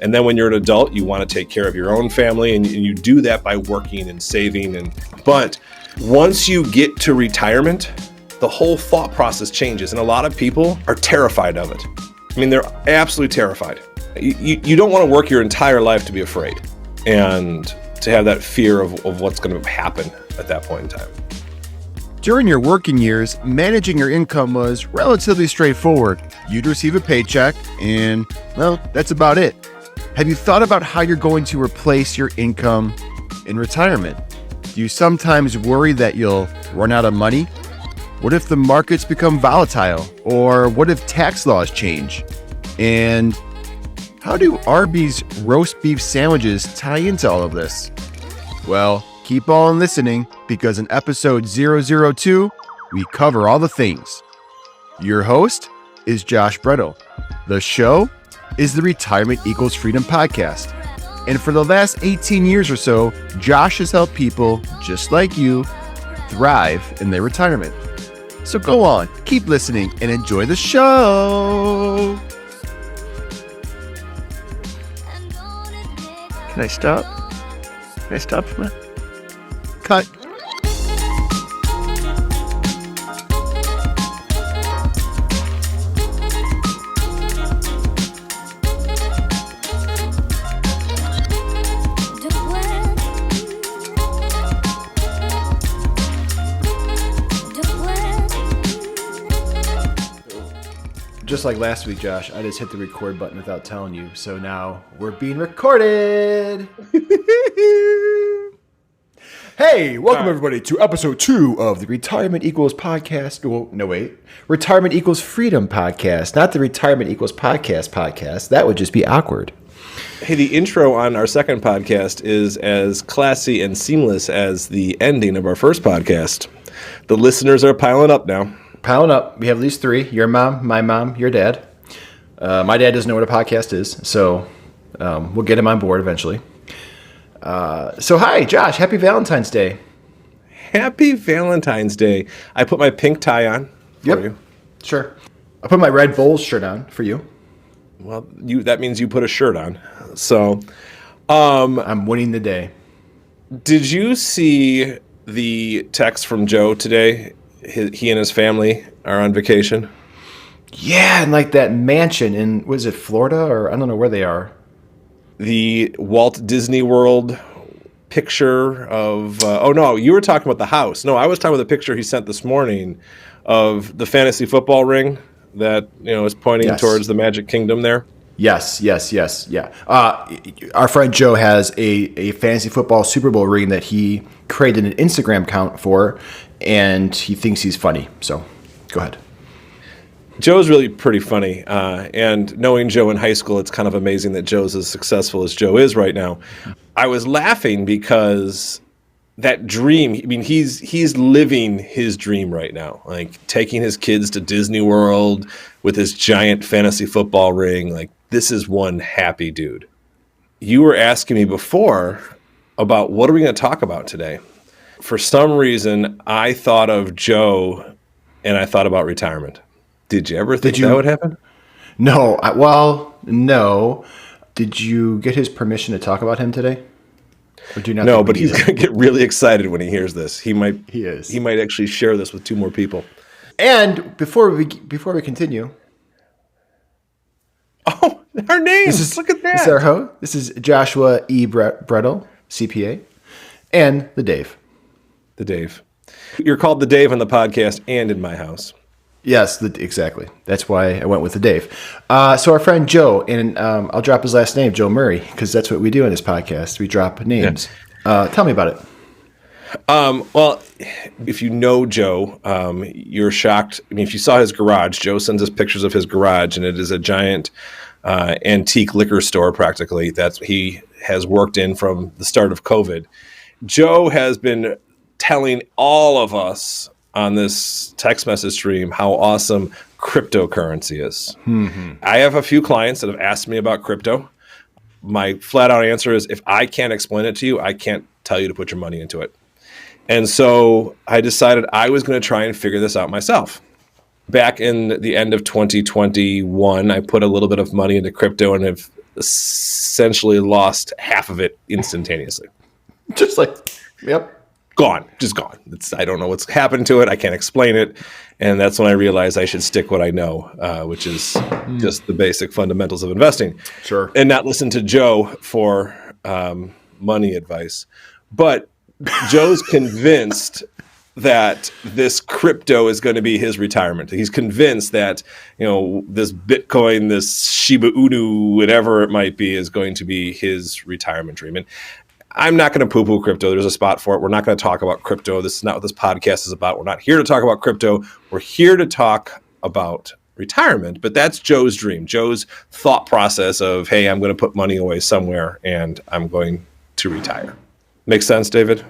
And then when you're an adult, you want to take care of your own family, and you do that by working and saving. But once you get to retirement, the whole thought process changes. And a lot of people are terrified of it. I mean, they're absolutely terrified. You don't want to work your entire life to be afraid and to have that fear of what's going to happen at that point in time. During your working years, managing your income was relatively straightforward. You'd receive a paycheck and, well, that's about it. Have you thought about how you're going to replace your income in retirement? Do you sometimes worry that you'll run out of money? What if the markets become volatile? Or what if tax laws change? And how do Arby's roast beef sandwiches tie into all of this? Well, keep on listening, because in episode 002, we cover all the things. Your host is Josh Brettel. The show is the Retirement Equals Freedom podcast. And for the last 18 years or so, Josh has helped people just like you thrive in their retirement. So go on, keep listening, and enjoy the show. Can I stop? Can I stop for a minute? Cut. Just like last week, Josh, I just hit the record button without telling you. So now we're being recorded. Hey, welcome everybody to episode 2 of the Retirement Equals Podcast. Well, no, wait. Retirement Equals Freedom Podcast, not the Retirement Equals Podcast. That would just be awkward. Hey, the intro on our second podcast is as classy and seamless as the ending of our first podcast. The listeners are piling up now. Piling up. We have at least 3. Your mom, my mom, your dad. My dad doesn't know what a podcast is, so we'll get him on board eventually. So hi, Josh. Happy Valentine's Day. Happy Valentine's Day. I put my pink tie on for you. Sure. I put my Red Bulls shirt on for you. Well, that means you put a shirt on. So, I'm winning the day. Did you see the text from Joe today? He and his family are on vacation. Yeah, and like that mansion in, was it Florida, or I don't know where they are. The Walt Disney World picture of, oh no, you were talking about the house. No, I was talking about the picture he sent this morning of the fantasy football ring that, is pointing towards the Magic Kingdom there. Yes. Yeah. Our friend Joe has a fantasy football Super Bowl ring that he created an Instagram account for, and he thinks he's funny. So go ahead. Joe's really pretty funny. And knowing Joe in high school, it's kind of amazing that Joe's as successful as Joe is right now. I was laughing because that dream, I mean, he's living his dream right now, like taking his kids to Disney World with his giant fantasy football ring. Like, this is one happy dude. You were asking me before about what are we going to talk about today? For some reason, I thought of Joe and I thought about retirement. Did you ever think that would happen? No. No. Did you get his permission to talk about him today? Or do you not? No, but he's going to get really excited when he hears this. He might actually share this with 2 more people. And before we continue. Oh, our names. Look at that. This is our host. This is Joshua E. Brettel, CPA, and the Dave. The Dave. You're called the Dave on the podcast and in my house. Yes, exactly. That's why I went with the Dave. So our friend Joe, and I'll drop his last name, Joe Murray, because that's what we do in this podcast. We drop names. Yeah. Tell me about it. Well, if you know Joe, you're shocked. I mean, if you saw his garage, Joe sends us pictures of his garage, and it is a giant antique liquor store practically that he has worked in from the start of COVID. Joe has been telling all of us on this text message stream how awesome cryptocurrency is. Mm-hmm. I have a few clients that have asked me about crypto. My flat out answer is, if I can't explain it to you, I can't tell you to put your money into it. And so I decided I was going to try and figure this out myself. Back in the end of 2021, I put a little bit of money into crypto and have essentially lost half of it instantaneously. Just like, yep. Gone, just gone. I don't know what's happened to it. I can't explain it. And that's when I realized I should stick what I know, which is just the basic fundamentals of investing. Sure. And not listen to Joe for money advice. But Joe's convinced that this crypto is going to be his retirement. He's convinced that, this Bitcoin, this Shiba Inu, whatever it might be, is going to be his retirement dream. And I'm not going to poo-poo crypto. There's a spot for it. We're not going to talk about crypto. This is not what this podcast is about. We're not here to talk about crypto. We're here to talk about retirement. But that's Joe's dream, Joe's thought process of, hey, I'm going to put money away somewhere and I'm going to retire. Makes sense, David?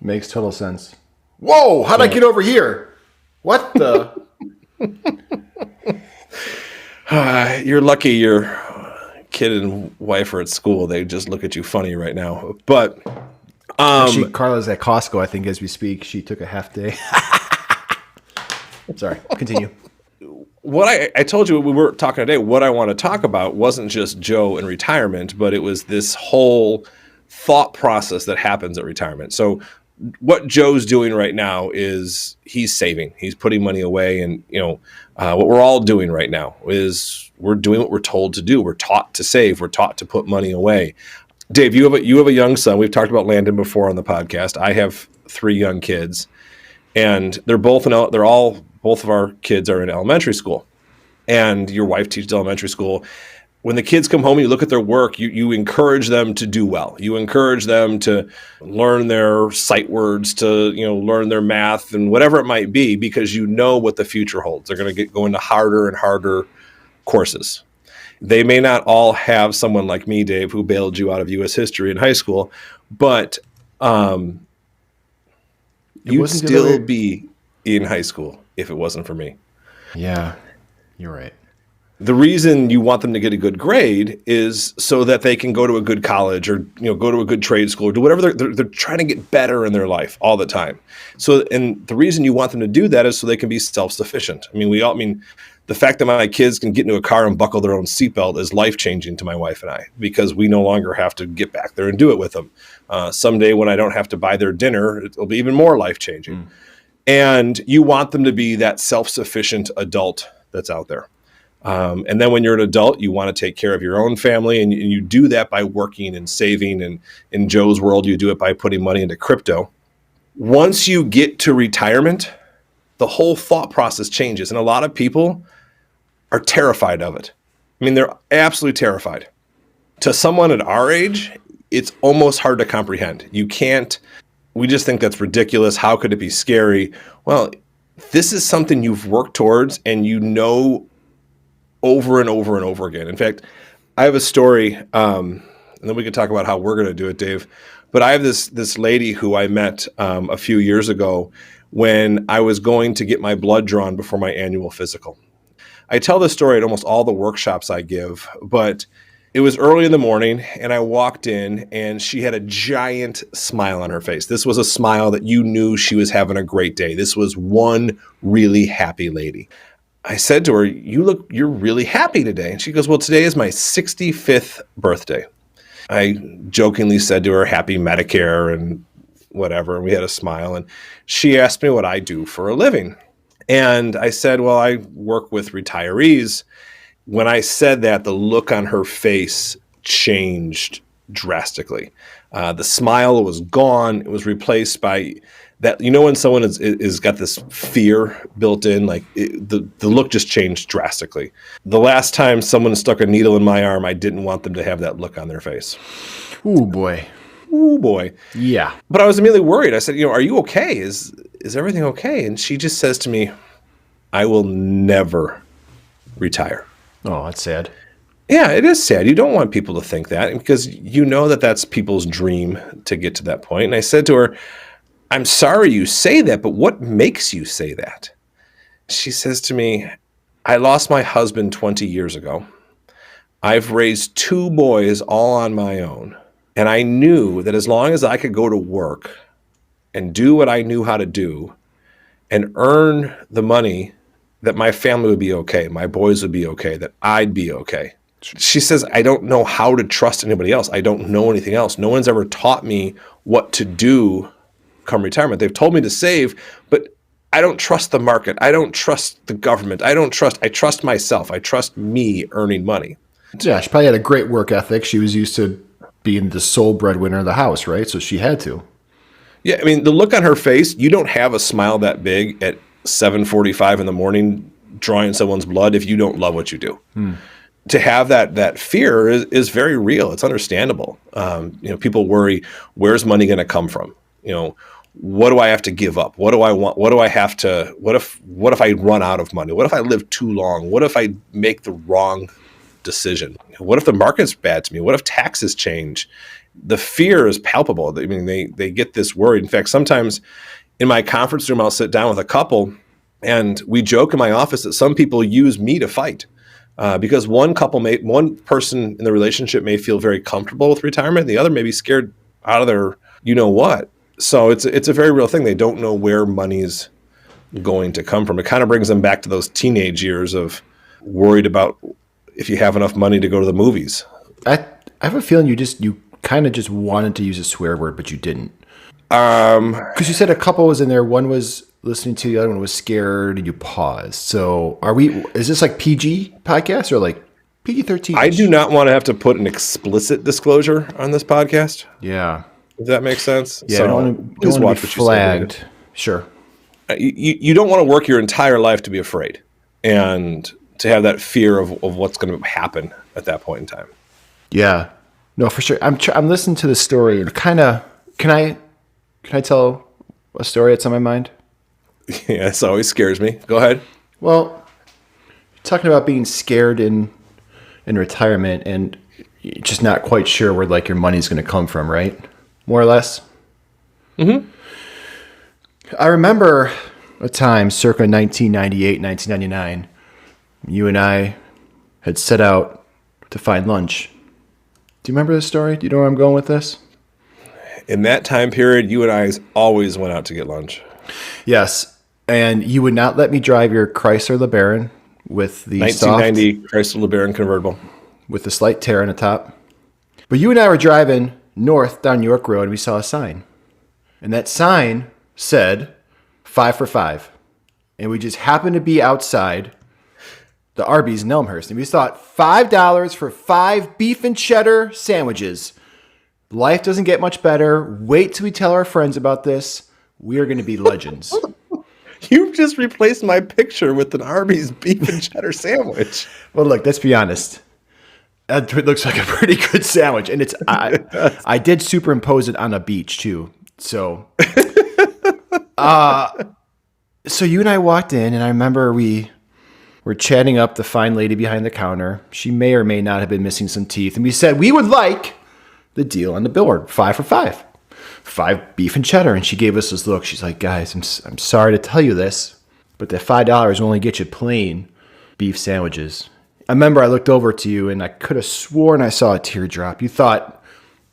Makes total sense. Whoa, how'd I get over here? What the? You're lucky your kid and wife are at school. They just look at you funny right now. But Actually, Carla's at Costco, I think, as we speak. She took a half day. Sorry, continue. What I told you we were talking today, what I want to talk about wasn't just Joe and retirement, but it was this whole thought process that happens at retirement. So what Joe's doing right now is he's saving. He's putting money away. And, what we're all doing right now is we're doing what we're told to do. We're taught to save. We're taught to put money away. Dave, you have a young son. We've talked about Landon before on the podcast. I have 3 young kids, and both of our kids are in elementary school, and your wife teaches elementary school. When the kids come home and you look at their work, you encourage them to do well. You encourage them to learn their sight words, to learn their math and whatever it might be, because you know what the future holds. They're going to go into harder and harder courses. They may not all have someone like me, Dave, who bailed you out of U.S. history in high school, but you'd still be in high school if it wasn't for me. Yeah, you're right. The reason you want them to get a good grade is so that they can go to a good college or go to a good trade school or do whatever. They're trying to get better in their life all the time. So, and the reason you want them to do that is so they can be self-sufficient. The fact that my kids can get into a car and buckle their own seatbelt is life-changing to my wife and I, because we no longer have to get back there and do it with them. Someday when I don't have to buy their dinner, it'll be even more life-changing. And you want them to be that self-sufficient adult that's out there. And then when you're an adult, you want to take care of your own family, and you do that by working and saving. And in Joe's world, you do it by putting money into crypto. Once you get to retirement, the whole thought process changes. And a lot of people are terrified of it. They're absolutely terrified. To someone at our age, it's almost hard to comprehend. We just think that's ridiculous. How could it be scary? Well, this is something you've worked towards and over and over and over again. In fact, I have a story, and then we can talk about how we're going to do it, Dave. But I have this lady who I met a few years ago when I was going to get my blood drawn before my annual physical. I tell this story at almost all the workshops I give, but it was early in the morning, and I walked in, and she had a giant smile on her face. This was a smile that you knew she was having a great day. This was one really happy lady. I said to her, you're really happy today. And she goes, well, today is my 65th birthday. I jokingly said to her, happy Medicare and whatever. And we had a smile. And she asked me what I do for a living. And I said, well, I work with retirees. When I said that, the look on her face changed drastically. The smile was gone. It was replaced by that, when someone is got this fear built in, the look just changed drastically. The last time someone stuck a needle in my arm, I didn't want them to have that look on their face. Ooh, boy. Ooh, boy. Yeah. But I was immediately worried. I said, are you okay? Is everything okay? And she just says to me, I will never retire. Oh, that's sad. Yeah, it is sad. You don't want people to think that, because that's people's dream to get to that point. And I said to her, I'm sorry you say that, but what makes you say that? She says to me, I lost my husband 20 years ago. I've raised 2 boys all on my own. And I knew that as long as I could go to work and do what I knew how to do and earn the money, that my family would be okay, my boys would be okay, that I'd be okay. She says, I don't know how to trust anybody else. I don't know anything else. No one's ever taught me what to do come retirement. They've told me to save, but I don't trust the market. I don't trust the government. I trust myself. I trust me earning money. Yeah, she probably had a great work ethic. She was used to being the sole breadwinner of the house, right? So she had to. Yeah, I mean, the look on her face, you don't have a smile that big at 7:45 in the morning drawing someone's blood if you don't love what you do. To have that fear is very real. It's understandable. People worry, where's money going to come from? What do I have to give up? What do I want? What do I have to? What if I run out of money? What if I live too long? What if I make the wrong decision? What if the market's bad to me? What if taxes change? The fear is palpable. I mean, they get this worried. In fact, sometimes in my conference room, I'll sit down with a couple, and we joke in my office that some people use me to fight. Because one person in the relationship may feel very comfortable with retirement, and the other may be scared out of their what. So it's a very real thing. They don't know where money's going to come from. It kind of brings them back to those teenage years of worried about if you have enough money to go to the movies. I have a feeling you kind of just wanted to use a swear word, but you didn't. Because you said a couple was in there. One was listening to, the other one was scared, and you paused. So is this like PG podcast or like PG-13? I do not want to have to put an explicit disclosure on this podcast. Yeah. If that makes sense. Yeah, so I don't want to be flagged. Sure. You don't want to work your entire life to be afraid and to have that fear of what's going to happen at that point in time. Yeah. No, for sure. I'm listening to the story and kind of, can I tell a story that's on my mind? Yeah, it always scares me. Go ahead. Well, talking about being scared in retirement and just not quite sure where like your money's going to come from, right? More or less. Mm-hmm. I remember a time circa 1998, 1999, you and I had set out to find lunch. Do you remember this story? Do you know where I'm going with this? In that time period, you and I always went out to get lunch. Yes. And you would not let me drive your Chrysler LeBaron with the 1990 Chrysler LeBaron convertible with the slight tear on the top. But you and I were driving north down York Road, and we saw a sign. And that sign said 5 for 5. And we just happened to be outside the Arby's in Elmhurst. And we thought $5 for 5 beef and cheddar sandwiches. Life doesn't get much better. Wait till we tell our friends about this. We are going to be legends. You've just replaced my picture with an Arby's beef and cheddar sandwich. Well, look, let's be honest. It looks like a pretty good sandwich. And I did superimpose it on a beach too. So, so you and I walked in, and I remember we were chatting up the fine lady behind the counter. She may or may not have been missing some teeth. And we said, we would like the deal on the billboard, 5 for 5. 5 beef and cheddar. And she gave us this look. She's like, guys, I'm sorry to tell you this, but that $5 will only get you plain beef sandwiches. I remember I looked over to you, and I could have sworn I saw a teardrop. You thought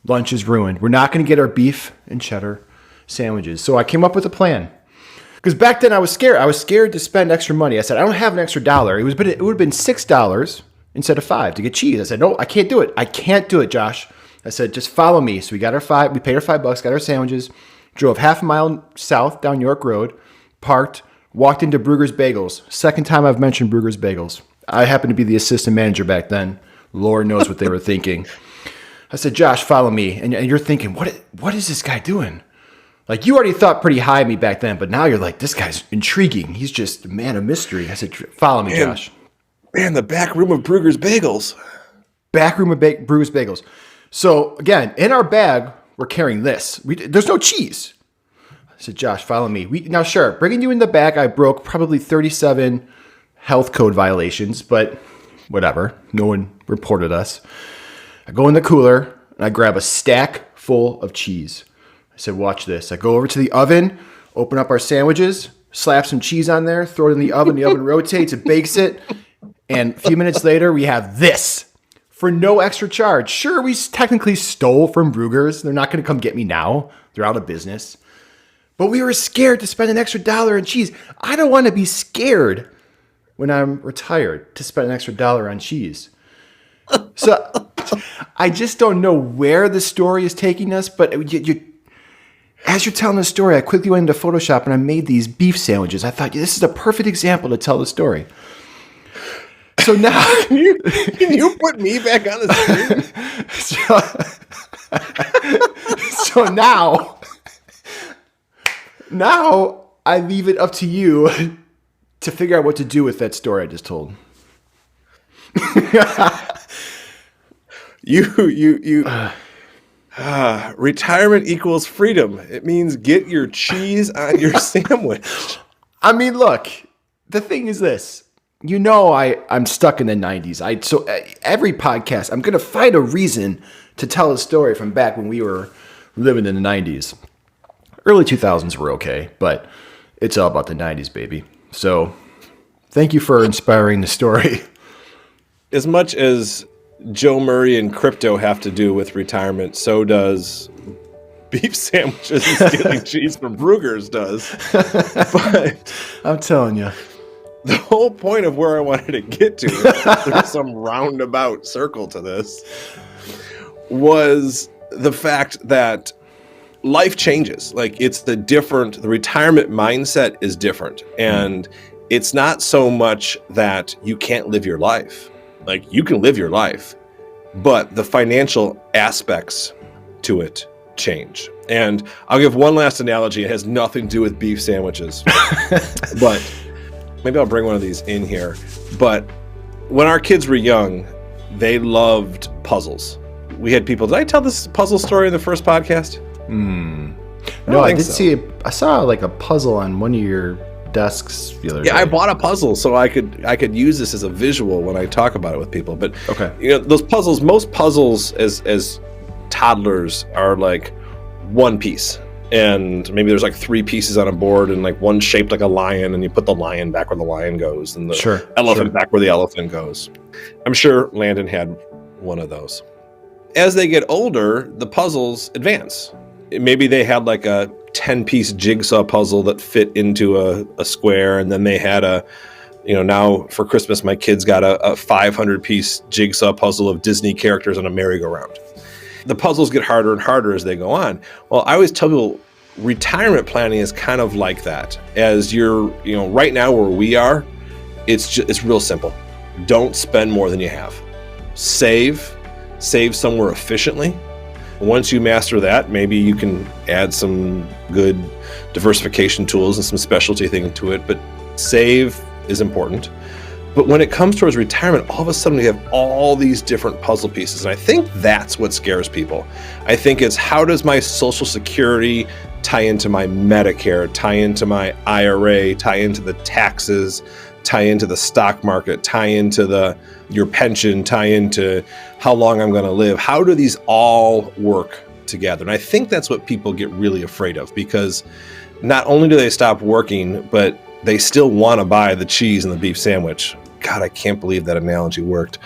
lunch is ruined. We're not going to get our beef and cheddar sandwiches. So I came up with a plan. Because back then I was scared. I was scared to spend extra money. I said, I don't have an extra $1. It would have been $6 instead of $5 to get cheese. I said, no, I can't do it. I can't do it, Josh. I said, just follow me. So we got our $5. We paid our $5, got our sandwiches, drove half a mile south down York Road, parked, walked into Brugger's Bagels. Second time I've mentioned Brugger's Bagels. I happened to be the assistant manager back then. Lord knows what they were thinking. I said, Josh, follow me. And you're thinking, what is this guy doing? Like, you already thought pretty high of me back then, but now you're like, this guy's intriguing. He's just a man of mystery. I said, follow me, Josh. Man, the back room of Brugger's Bagels. Back room of Brugger's Bagels. So, again, in our bag, we're carrying this. There's no cheese. I said, Josh, follow me. Now, sure, bringing you in the back, I broke probably 37 health code violations, but whatever. No one reported us. I go in the cooler, and I grab a stack full of cheese. I said, watch this. I go over to the oven, open up our sandwiches, slap some cheese on there, throw it in the oven. The oven rotates, it bakes it. And a few minutes later, we have this. For no extra charge. Sure, we technically stole from Brugger's. They're not going to come get me now. They're out of business. But we were scared to spend an extra $1 on cheese. I don't want to be scared when I'm retired to spend an extra $1 on cheese. So I just don't know where the story is taking us, but as you're telling the story, I quickly went into Photoshop and I made these beef sandwiches. I thought, this is a perfect example to tell the story. So now... Can you put me back on the screen? So now I leave it up to you to figure out what to do with that story I just told. Retirement equals freedom. It means get your cheese on your sandwich. I mean, look, the thing is this. I'm stuck in the 90s. So every podcast, I'm going to find a reason to tell a story from back when we were living in the 90s. Early 2000s were okay, but it's all about the 90s, baby. So thank you for inspiring the story. As much as Joe Murray and crypto have to do with retirement, so does beef sandwiches and stealing cheese from Bruegger's does. But I'm telling you. The whole point of where I wanted to get to, there's some roundabout circle to this, was the fact that life changes. Like the retirement mindset is different. And it's not so much that you can't live your life. Like you can live your life, but the financial aspects to it change. And I'll give one last analogy. It has nothing to do with beef sandwiches, but maybe I'll bring one of these in here. But when our kids were young, they loved puzzles. We had people. Did I tell this puzzle story in the first podcast? No, I did see. I saw like a puzzle on one of your desks the other day. Yeah, I bought a puzzle so I could use this as a visual when I talk about it with people. But okay, those puzzles. Most puzzles as toddlers are like one piece. And maybe there's like 3 pieces on a board and like one shaped like a lion, and you put the lion back where the lion goes and the elephant back where the elephant goes. I'm sure Landon had one of those. As they get older, the puzzles advance. Maybe they had like a 10-piece jigsaw puzzle that fit into a square, and then they had now for Christmas my kids got a 500-piece jigsaw puzzle of Disney characters on a merry-go-round. The puzzles get harder and harder as they go on. Well, I always tell people retirement planning is kind of like that. As you're, right now where we are, it's real simple. Don't spend more than you have. Save somewhere efficiently. Once you master that, maybe you can add some good diversification tools and some specialty thing to it, but save is important. But when it comes towards retirement, all of a sudden we have all these different puzzle pieces. And I think that's what scares people. I think it's, how does my Social Security tie into my Medicare, tie into my IRA, tie into the taxes, tie into the stock market, tie into your pension, tie into how long I'm going to live? How do these all work together? And I think that's what people get really afraid of, because not only do they stop working, but they still want to buy the cheese and the beef sandwich. God, I can't believe that analogy worked.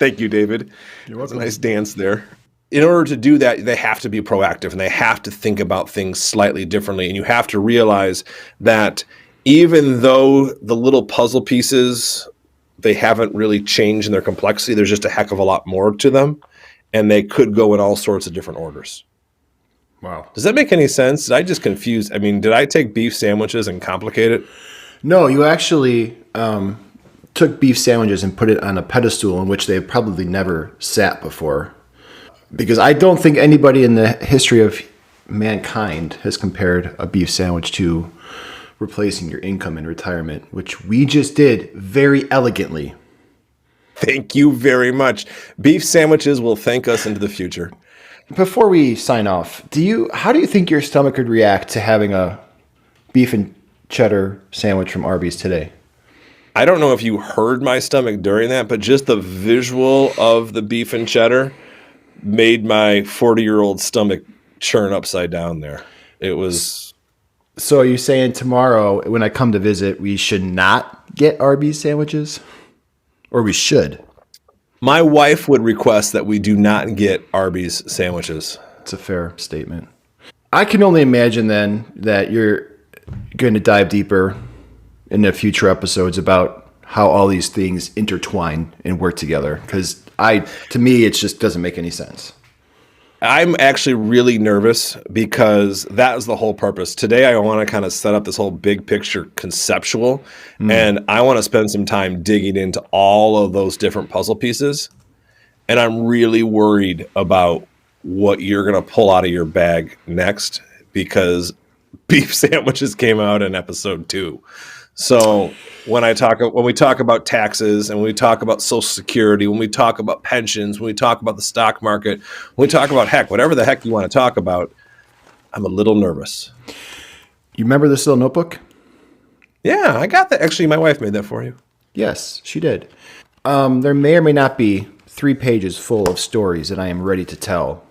Thank you, David. You're welcome. That's a nice dance there. In order to do that, they have to be proactive and they have to think about things slightly differently. And you have to realize that even though the little puzzle pieces, they haven't really changed in their complexity, there's just a heck of a lot more to them. And they could go in all sorts of different orders. Wow. Does that make any sense? Did I just confuse? I mean, did I take beef sandwiches and complicate it? No, you actually took beef sandwiches and put it on a pedestal in which they've probably never sat before. Because I don't think anybody in the history of mankind has compared a beef sandwich to replacing your income in retirement, which we just did very elegantly. Thank you very much. Beef sandwiches will thank us into the future. Before we sign off, how do you think your stomach would react to having a beef and cheddar sandwich from Arby's today? I don't know if you heard my stomach during that, but just the visual of the beef and cheddar made my 40-year-old stomach churn upside down there. It was... So are you saying tomorrow when I come to visit, we should not get Arby's sandwiches? Or we should? My wife would request that we do not get Arby's sandwiches. It's a fair statement. I can only imagine then that you're going to dive deeper in the future episodes about how all these things intertwine and work together. Because to me, it just doesn't make any sense. I'm actually really nervous because that is the whole purpose. Today, I want to kind of set up this whole big picture conceptual, and I want to spend some time digging into all of those different puzzle pieces. And I'm really worried about what you're going to pull out of your bag next, because beef sandwiches came out in episode 2. So when we talk about taxes, and when we talk about Social Security, when we talk about pensions, when we talk about the stock market, when we talk about whatever the heck you want to talk about, I'm a little nervous. You remember this little notebook? Yeah, I got that. Actually, my wife made that for you. Yes, she did. There may or may not be 3 pages full of stories that I am ready to tell.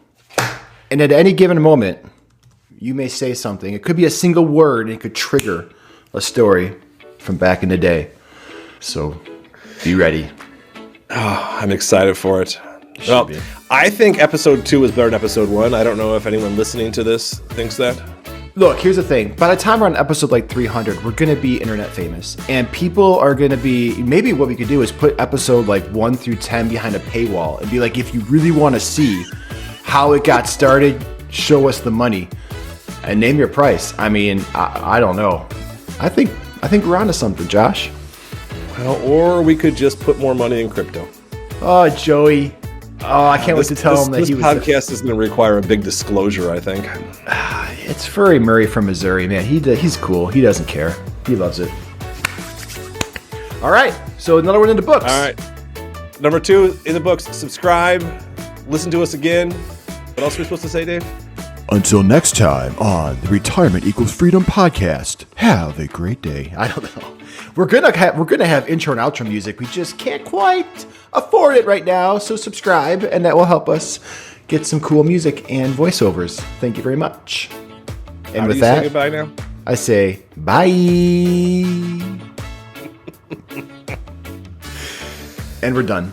And at any given moment, you may say something. It could be a single word, and it could trigger a story from back in the day. So be ready. Oh, I'm excited for it. Well, I think episode 2 is better than episode 1. I don't know if anyone listening to this thinks that. Look, here's the thing. By the time we're on episode like 300, we're going to be internet famous. And people are going to be... Maybe what we could do is put episode like 1 through 10 behind a paywall and be like, if you really want to see how it got started, show us the money and name your price. I mean, I don't know. I think we're onto something, Josh. Well, or we could just put more money in crypto. Oh, Joey. Oh, I can't wait to tell him that he was... This podcast is going to require a big disclosure, I think. It's Furry Murray from Missouri, man. He's cool. He doesn't care. He loves it. All right. So another one in the books. All right. Number 2 in the books. Subscribe. Listen to us again. What else are we supposed to say, Dave? Until next time on the Retirement Equals Freedom podcast. Have a great day. I don't know. We're gonna have intro and outro music. We just can't quite afford it right now. So subscribe, and that will help us get some cool music and voiceovers. Thank you very much. And How with do you that, say goodbye now? I say bye. And we're done.